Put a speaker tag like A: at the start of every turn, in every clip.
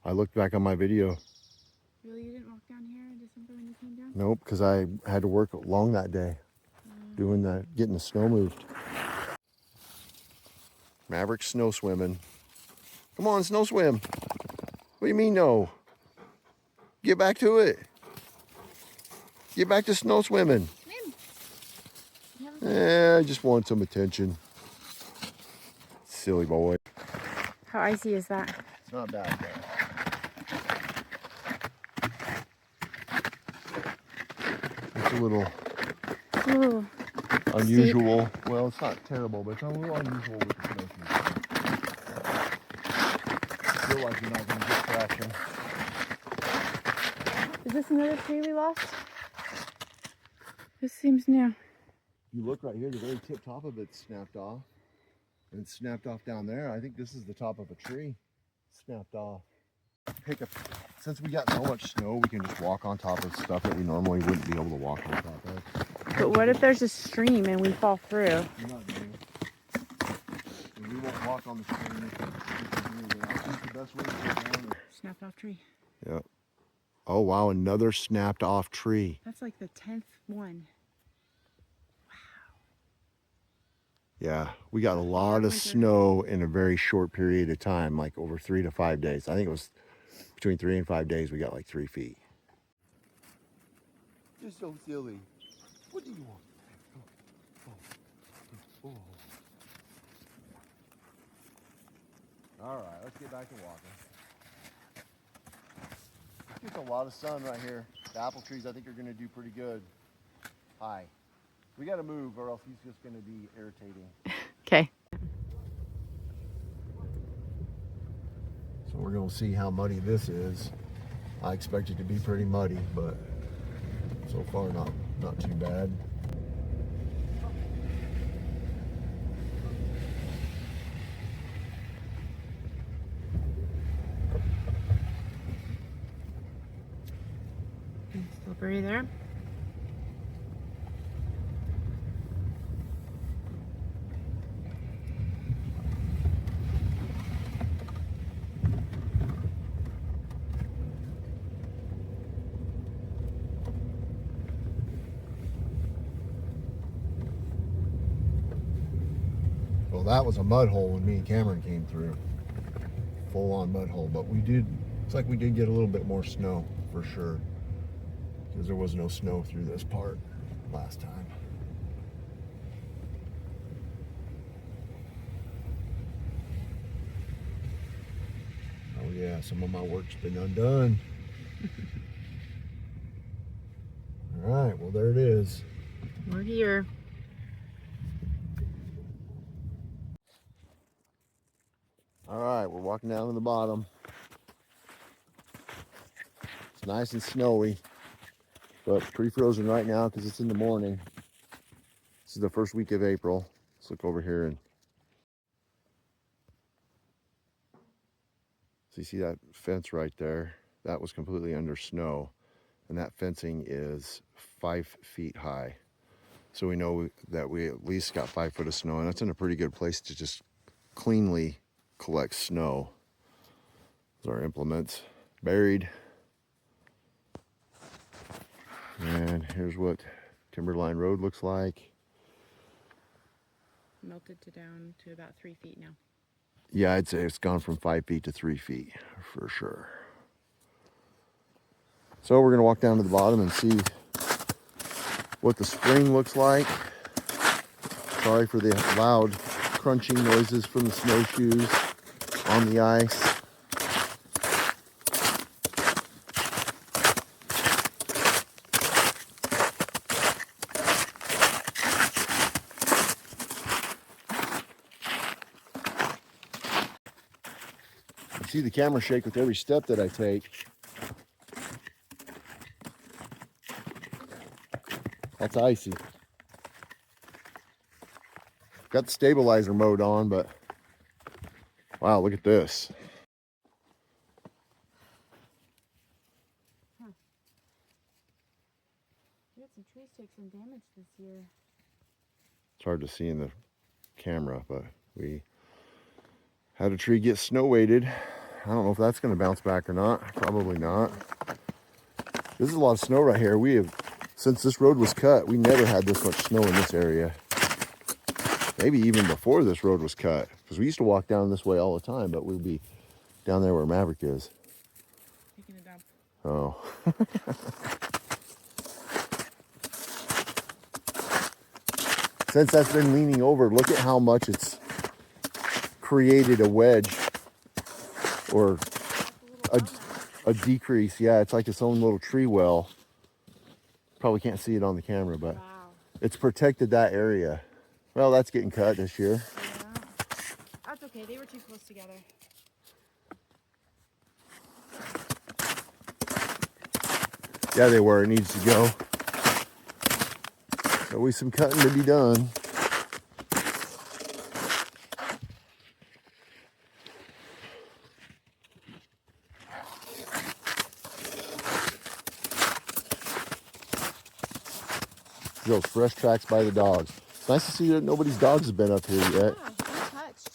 A: I looked back on my video.
B: Really, you didn't walk down here in December when you came down?
A: Nope, because I had to work long that day, getting the snow moved. Maverick snow swimming. Come on, snow swim. What do you mean no? Get back to it. Get back to snow swimming. I just want some attention. Silly boy.
B: How icy is that?
A: It's not bad, though. It's a little unusual. Steep. Well, it's not terrible, but it's a little unusual with the snowshoes. I feel like you're not going to get traction.
B: Is this another tree we lost? This seems new.
A: You look right here, the very tip top of it's snapped off. And it's snapped off down there. I think this is the top of a tree. Snapped off. Since we got so much snow, we can just walk on top of stuff that we normally wouldn't be able to walk on top of.
B: But what if there's a stream and we fall through?
A: You're not doing it. And we won't walk on the stream. I think the best way to get down is...
B: Snapped off tree.
A: Yep. Oh, wow, another snapped off tree.
B: That's like the 10th one.
A: Yeah, we got a lot of snow in a very short period of time, like over 3 to 5 days. I think it was between 3 and 5 days, we got like 3 feet. You're so silly. What do you want? Oh. All right, let's get back to walking. There's a lot of sun right here. The apple trees, I think, are going to do pretty good. Hi. We got to move or else he's just going to be irritating.
B: Okay.
A: So we're going to see how muddy this is. I expect it to be pretty muddy, but so far not too bad.
B: Slippery there.
A: Well, that was a mud hole when me and Cameron came through. Full on mud hole, but it's like we did get a little bit more snow for sure. Because there was no snow through this part last time. Oh yeah, some of my work's been undone. All right, well there it is.
B: We're here.
A: All right, we're walking down to the bottom. It's nice and snowy, but pretty frozen right now because it's in the morning. This is the first week of April. Let's look over here and so you see that fence right there? That was completely under snow, and that fencing is 5 feet high. So we know that we at least got 5 foot of snow, and that's in a pretty good place to just cleanly collect snow. Those are our implements buried. And here's what Timberline Road looks like.
B: Melted down to about 3 feet now.
A: Yeah, I'd say it's gone from 5 feet to 3 feet for sure. So we're gonna walk down to the bottom and see what the spring looks like. Sorry for the loud crunching noises from the snowshoes on the ice. I see the camera shake with every step that I take. That's icy. Got the stabilizer mode on, but wow, look at this.
B: Huh. We had some trees take some damage this year.
A: It's hard to see in the camera, but we had a tree get snow weighted I don't know if that's going to bounce back or not. Probably not. This is a lot of snow right here. We have, since this road was cut, we never had this much snow in this area. Maybe even before this road was cut, because we used to walk down this way all the time, but we'd be down there where Maverick is.
B: Taking a dump.
A: Oh. Since that's been leaning over, look at how much it's created a wedge or a decrease. Yeah, it's like its own little tree well. Probably can't see it on the camera, but
B: Wow.
A: it's protected that area. Well, that's getting cut this year.
B: Yeah. That's okay. They were too close together.
A: Yeah, they were. It needs to go. Always some cutting to be done. Those fresh tracks by the dogs. It's nice to see that nobody's dogs have been up here yet.
B: Yeah, untouched.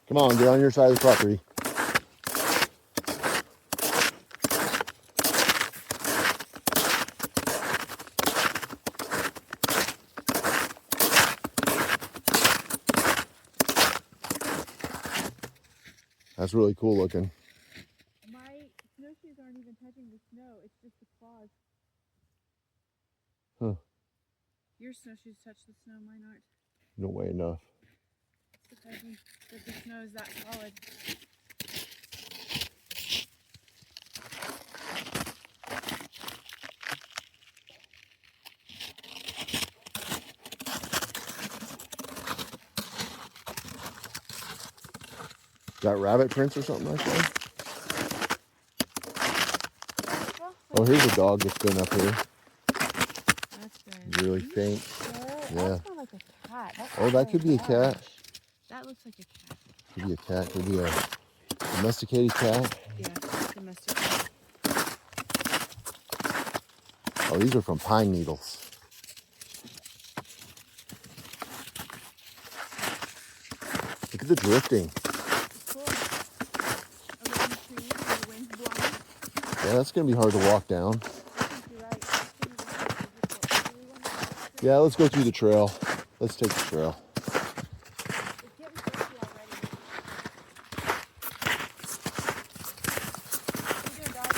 A: Come on, get on your side of the property. That's really cool looking.
B: My snowshoes aren't even touching the snow. It's just the claws.
A: Huh.
B: Your snowshoes touch the snow. Mine aren't.
A: No way enough.
B: It's surprising that the snow is that solid.
A: Got rabbit prints or something like that? Oh, here's a dog that's been up here.
B: That's good.
A: Really faint. Yeah.
B: That's not like a cat. That's
A: Oh, that could be a cat.
B: That looks like a cat.
A: Could be a cat. Could be a domesticated cat.
B: Yeah, domesticated.
A: Oh, these are from pine needles. Look at the drifting.
B: Cool. Around the trees where the wind's blowing.
A: Yeah, that's going to be hard to walk down.
B: I think you're right. It's gonna be really difficult. Do we want to walk through?
A: Yeah, let's go through the trail. Let's take the trail.
B: It's getting thirsty already. How you doing, dog?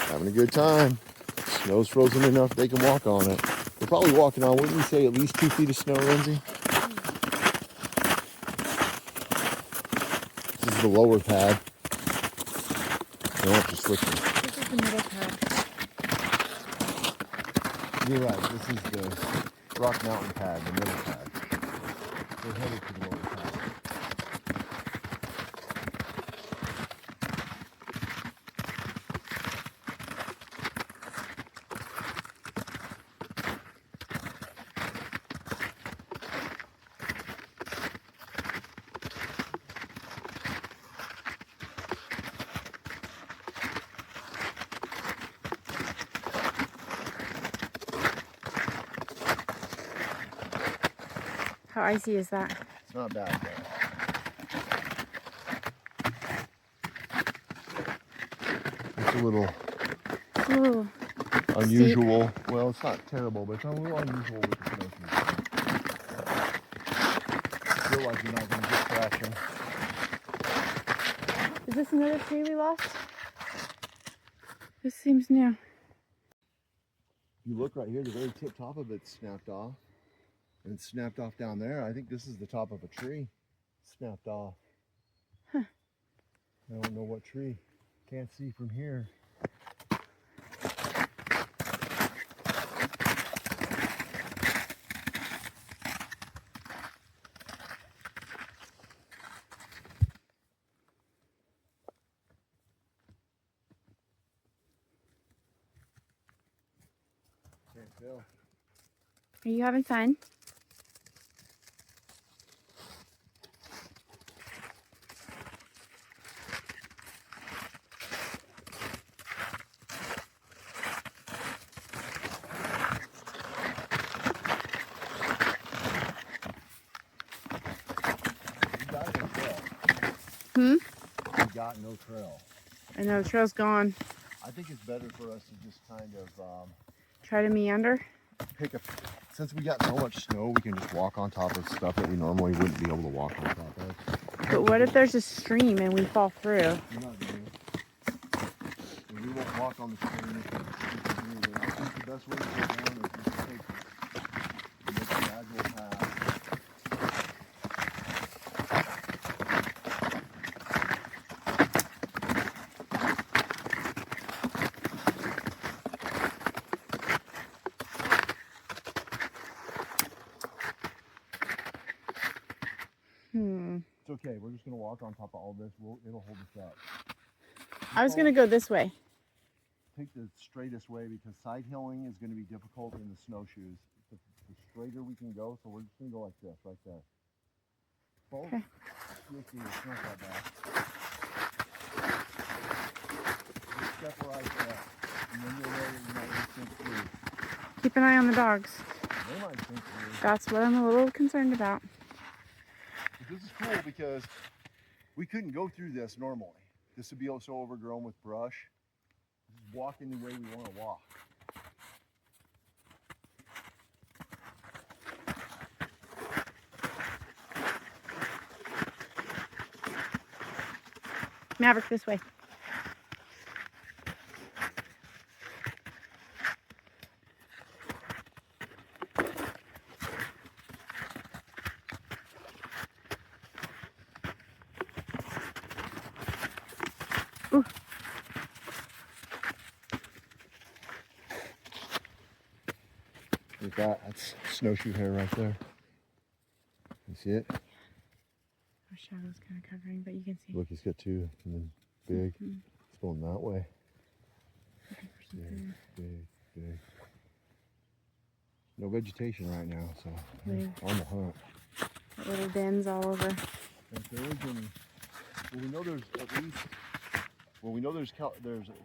A: Having a good time. Snow's frozen enough they can walk on it. We're probably walking on, wouldn't you say, at least 2 feet of snow, Lindsay? This is the lower pad. No, just looking.
B: This is the middle pad.
A: You're right. This is the Rock Mountain pad, the middle pad. We're headed to the lower pad.
B: How icy is that?
A: It's not bad, though. It's a little
B: Ooh.
A: unusual. Well, it's not terrible, but it's a little unusual with the snowshoes. I feel like you're not going to get traction.
B: Is this another tree we lost? This seems new.
A: You look right here, the very tip top of it's snapped off. And it's snapped off down there. I think this is the top of a tree. Snapped off.
B: Huh.
A: I don't know what tree. Can't see from here. Can't tell.
B: Are you having fun?
A: We got no trail.
B: I know the trail's gone.
A: I think it's better for us to just kind of
B: Try to meander.
A: Since we got so much snow, we can just walk on top of stuff that we normally wouldn't be able to walk on top of.
B: But what if there's a stream and we fall through?
A: We're not doing it. We won't walk on the stream. I think the best way to go down is just to take a gradual path. It's okay. We're just going to walk on top of all this. It'll hold us up.
B: I was going to go this way.
A: Take the straightest way because side hilling is going to be difficult in the snowshoes. The straighter we can go, so we're just going to go like this, right there. Folks,
B: Okay.
A: it's not that bad. Just step where I step, and then you'll know that you're not going to sink through.
B: Keep an eye on the dogs.
A: They might sink through.
B: That's what I'm a little concerned about.
A: But this is cool because we couldn't go through this normally. This would be so overgrown with brush. Just walk any way we want to walk.
B: Maverick, this way. Ooh.
A: Look at that. That's snowshoe hair right there. You see it?
B: Our shadow's kind of covering, but you can see.
A: Look, he's got two, and then big. It's going that way. Big, big, big. No vegetation right now, so on the hunt.
B: Got little dens all over.
A: If there is any, well, we know there's at least, well, we know there's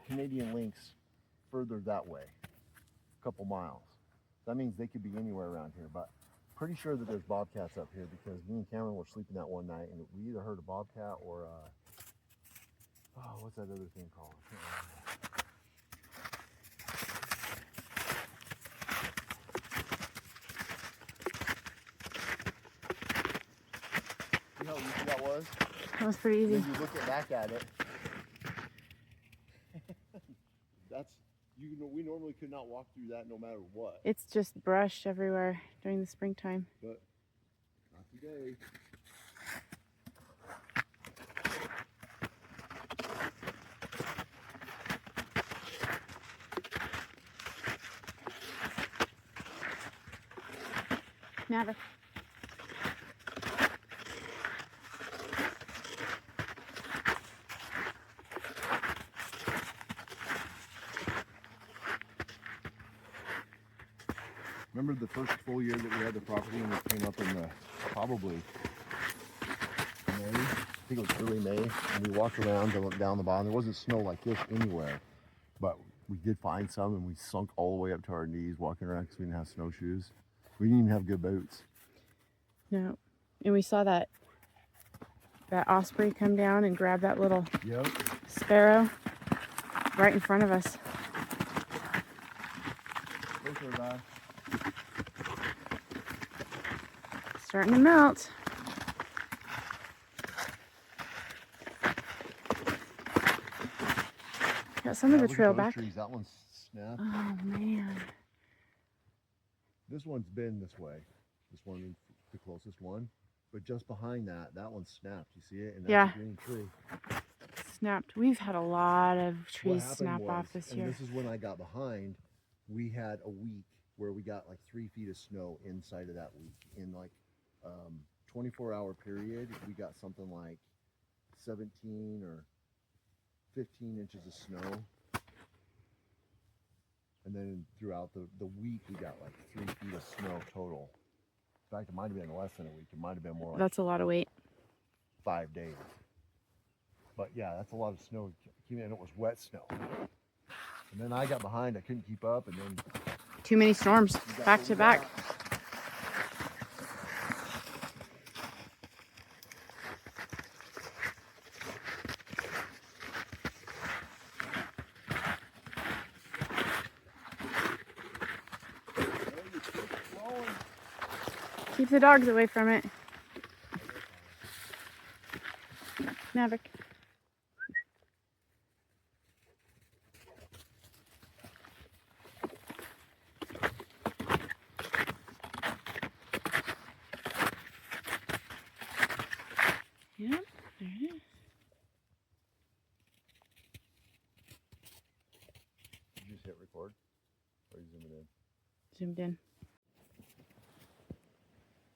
A: Canadian lynx further that way, a couple miles. That means they could be anywhere around here, but pretty sure that there's bobcats up here because me and Cameron were sleeping that one night and we either heard a bobcat or what's that other thing called? I can't remember. You know how easy that was?
B: That was pretty easy.
A: When you look back at it, we normally could not walk through that no matter what.
B: It's just brush everywhere during the springtime.
A: But not today.
B: Maverick.
A: Remember the first full year that we had the property and we came up in the probably May? I think it was early May, and we walked around and looked down the bottom. There wasn't snow like this anywhere, but we did find some, and we sunk all the way up to our knees walking around because we didn't have snowshoes. We didn't even have good boots.
B: No, and we saw that osprey come down and grab that little sparrow right in front of us. Starting to melt. Got some of the trail back.
A: Trees. That one's snapped.
B: Oh man.
A: This one's been this way. This one, the closest one. But just behind that, that one's snapped. You see it? And that's a green tree.
B: Snapped. We've had a lot of trees snap off this year.
A: And this is when I got behind. We had a week where we got like 3 feet of snow inside of that week. In like 24-hour period, we got something like 17 or 15 inches of snow. And then throughout the week, we got like 3 feet of snow total. In fact, it might have been less than a week. It might have been more like
B: that's a lot of weight.
A: 5 days. But yeah, that's a lot of snow. And it was wet snow. And then I got behind. I couldn't keep up. And then
B: too many storms back to back. Keep the dogs away from it. Maverick. Yep, there it is.
A: Did you just hit record? Or are you zooming in?
B: Zoomed in.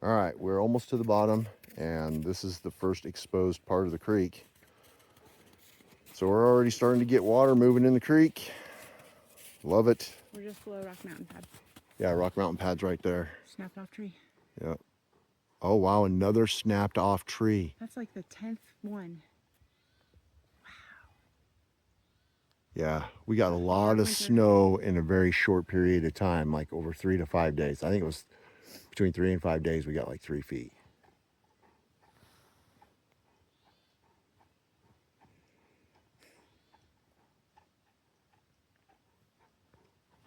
A: All right, we're almost to the bottom, and this is the first exposed part of the creek. So we're already starting to get water moving in the creek. Love it.
B: We're just below Rock Mountain Pad.
A: Yeah, Rock Mountain Pad's right there.
B: Snapped off tree.
A: Yep. Oh, wow, another snapped off tree.
B: That's like the 10th one.
A: Yeah, we got a lot of snow in a very short period of time, like over 3 to 5 days. I think it was between 3 and 5 days, we got like 3 feet.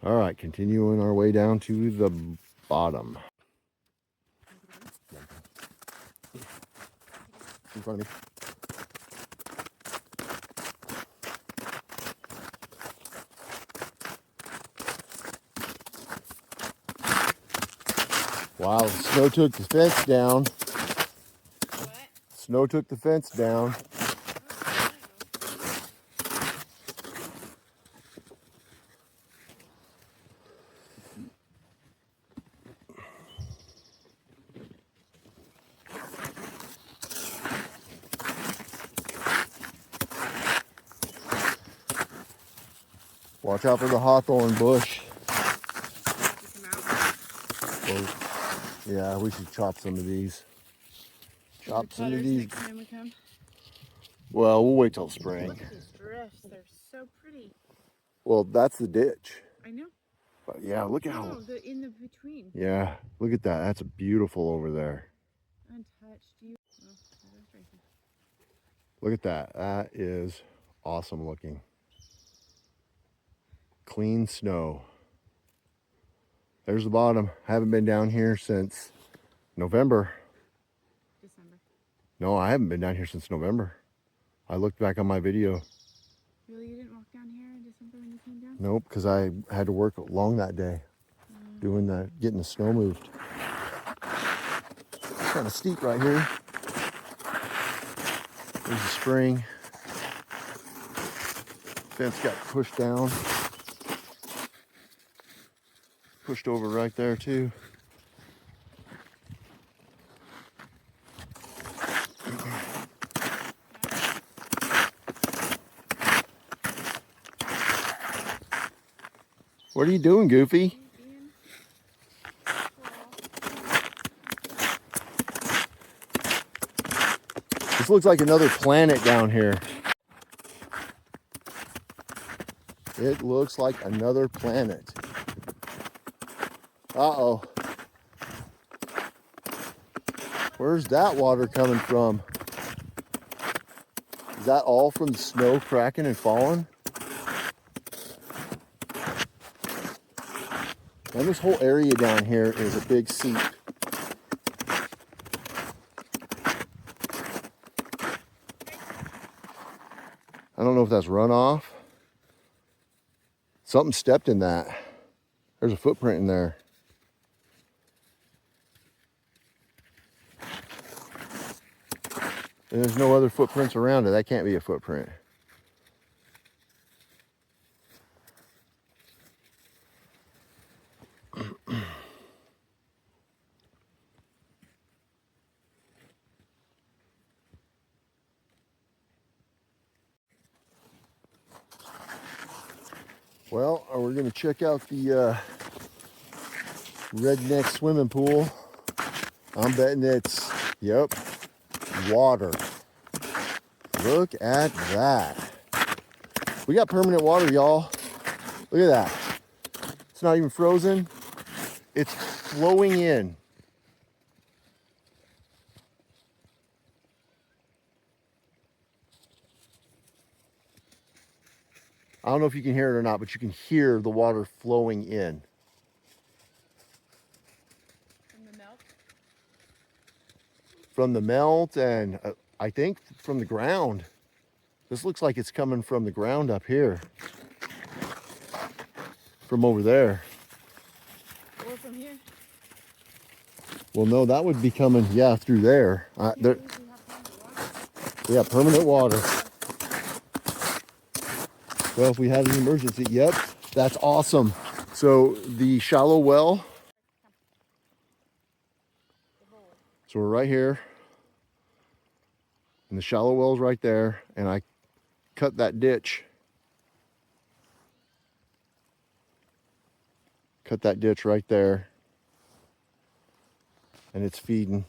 A: All right, continuing our way down to the bottom. In front of me. Wow, the snow took the fence down.
B: What?
A: Snow took the fence down. Watch out for the hawthorn bush. Well, yeah, we should chop some of these. Chop some of these.
B: Next time we come.
A: Well, we'll wait till spring.
B: Look at these drifts. They're so pretty.
A: Well, that's the ditch.
B: I know.
A: But yeah, look at how.
B: Oh, in the between.
A: Yeah, look at that. That's beautiful over there.
B: Untouched. You. Oh, there goes Tracy.
A: Look at that. That is awesome looking. Clean snow. There's the bottom. Haven't been down here since November.
B: December.
A: No, I haven't been down here since November. I looked back on my video.
B: Really, you didn't walk down here in December when you came down?
A: Nope, because I had to work long that day, getting the snow moved. It's kind of steep right here. There's the spring. Fence got pushed down. Pushed over right there too. What are you doing, Goofy? This looks like another planet down here. It looks like another planet. Uh-oh. Where's that water coming from? Is that all from the snow cracking and falling? And this whole area down here is a big seep. I don't know if that's runoff. Something stepped in that. There's a footprint in there. And there's no other footprints around it. That can't be a footprint. Well, we're gonna check out the redneck swimming pool. I'm betting it's, yep, water. Look at that. We got permanent water, y'all. Look at that. It's not even frozen. It's flowing in. I don't know if you can hear it or not, but you can hear the water flowing in.
B: From the milk?
A: from the melt and I think from the ground. This looks like it's coming from the ground up here. From over there.
B: Or from here.
A: Well, no, that would be coming, yeah, through there. There. Yeah, permanent water. Well, if we had an emergency, yep, that's awesome. So the shallow well. So we're right here. And the shallow well's right there. And I cut that ditch. Cut that ditch right there. And it's feeding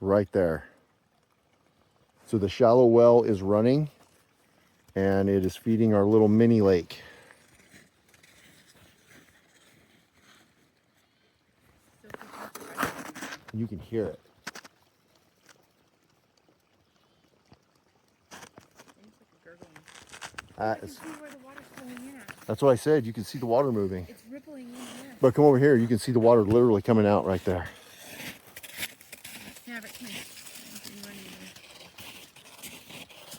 A: right there. So the shallow well is running and it is feeding our little mini lake. You can hear it.
B: I can see where the water's coming in at.
A: That's what I said. You can see the water moving.
B: It's rippling in here.
A: But come over here. You can see the water literally coming out right there.
B: Yeah, but come here.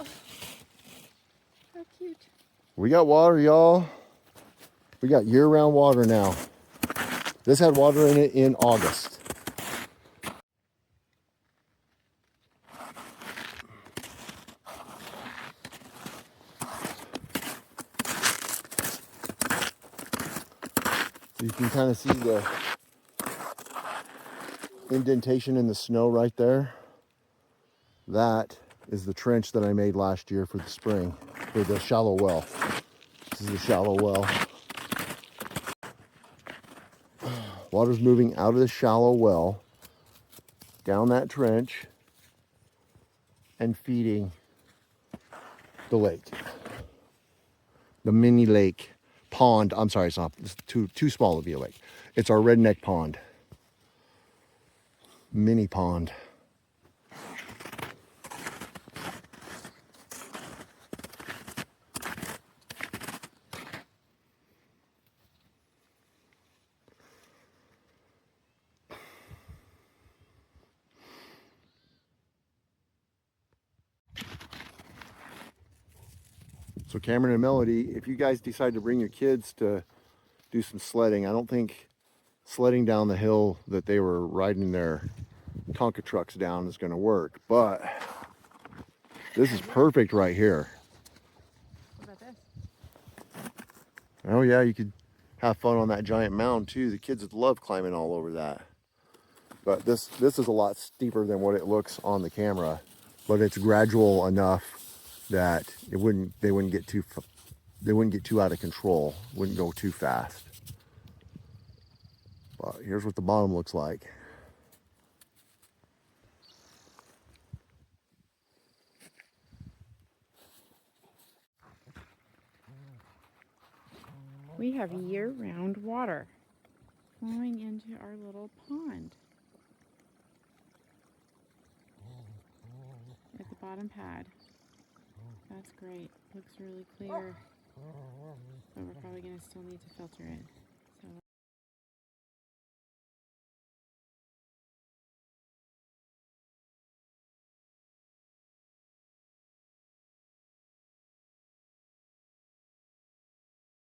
B: Oh, how cute.
A: We got water, y'all. We got year-round water now. This had water in it in August. So you can kind of see the indentation in the snow right there. That is the trench that I made last year for the spring, for the shallow well. This is the shallow well. Water's moving out of the shallow well, down that trench, and feeding the lake. The mini lake pond. I'm sorry, it's too small to be a lake. It's our redneck pond. Mini pond. So Cameron and Melody, if you guys decide to bring your kids to do some sledding, I don't think sledding down the hill that they were riding their Tonka trucks down is going to work, but this is perfect right here.
B: What about this?
A: Oh yeah, you could have fun on that giant mound too. The kids would love climbing all over that. But this is a lot steeper than what it looks on the camera, but it's gradual enough that they wouldn't get too out of control, wouldn't go too fast. But here's what the bottom looks like.
B: We have year-round water flowing into our little pond at the bottom pad. That's great. Looks really clear, but we're probably going to still need to filter it.